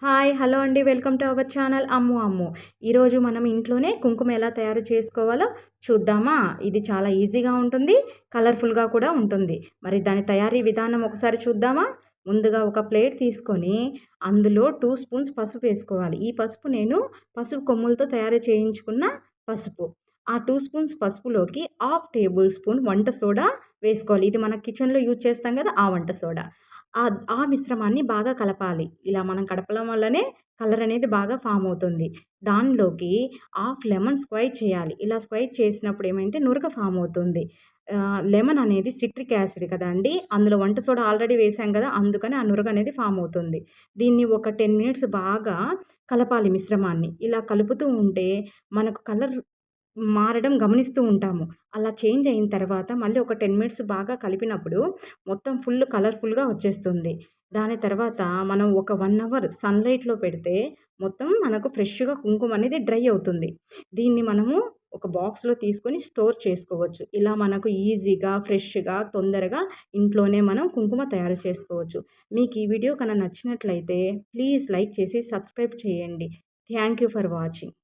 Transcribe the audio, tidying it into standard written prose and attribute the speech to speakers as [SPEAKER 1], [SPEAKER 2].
[SPEAKER 1] Hi hello అండి, welcome to our channel అమ్ము అమ్ము. ఈరోజు మనం ఇంట్లోనే కుంకుమ ఎలా తయారు చేసుకోవాలో చూద్దామా. ఇది చాలా ఈజీగా ఉంటుంది, కలర్ఫుల్గా కూడా ఉంటుంది. మరి దాని తయారీ విధానం ఒకసారి చూద్దామా. ముందుగా ఒక ప్లేట్ తీసుకొని అందులో 2 స్పూన్స్ పసుపు వేసుకోవాలి. ఈ పసుపు నేను పసుపు కొమ్ములతో తయారు చేయించుకున్న పసుపు. ఆ 2 స్పూన్స్ పసుపులోకి హాఫ్ టేబుల్ స్పూన్ వంట సోడా వేసుకోవాలి. ఇది మన కిచెన్లో యూజ్ చేస్తాం కదా, ఆ వంట సోడా. ఆ మిశ్రమాన్ని బాగా కలపాలి. ఇలా మనం కలపడం వల్లనే కలర్ అనేది బాగా ఫామ్ అవుతుంది. దానిలోకి హాఫ్ లెమన్ స్క్వైజ్ చేయాలి. ఇలా స్క్వైజ్ చేసినప్పుడు ఏమంటే నురగ ఫామ్ అవుతుంది. లెమన్ అనేది సిట్రిక్ యాసిడ్ కదండీ! అందులో వంట సోడా ఆల్రెడీ వేసాం కదా! అందుకని ఆ నురగ అనేది ఫామ్ అవుతుంది. దీన్ని ఒక 10 మినిట్స్ బాగా కలపాలి మిశ్రమాన్ని. ఇలా కలుపుతూ ఉంటే మనకు కలర్ మారడం గమనిస్తూ ఉంటాము. అలా చేంజ్ అయిన తర్వాత మళ్ళీ ఒక 10 మినిట్స్ బాగా కలిపినప్పుడు మొత్తం ఫుల్ కలర్‌ఫుల్‌గా వచ్చేస్తుంది. దాని తర్వాత మనం ఒక 1 అవర్ సన్‌లైట్‌లో పెడితే మొత్తం మనకు ఫ్రెష్‌గా కుంకుమ అనేది డ్రై అవుతుంది. దీన్ని మనము ఒక బాక్స్‌లో తీసుకొని స్టోర్ చేసుకోవచ్చు. ఇలా మనకు ఈజీగా, ఫ్రెష్‌గా, తొందరగా ఇంట్లోనే మనం కుంకుమ తయారు చేసుకోవచ్చు. మీకు ఈ వీడియో నచ్చినట్లయితే ప్లీజ్ లైక్ చేసి సబ్స్క్రైబ్ చేయండి. Thank you for watching.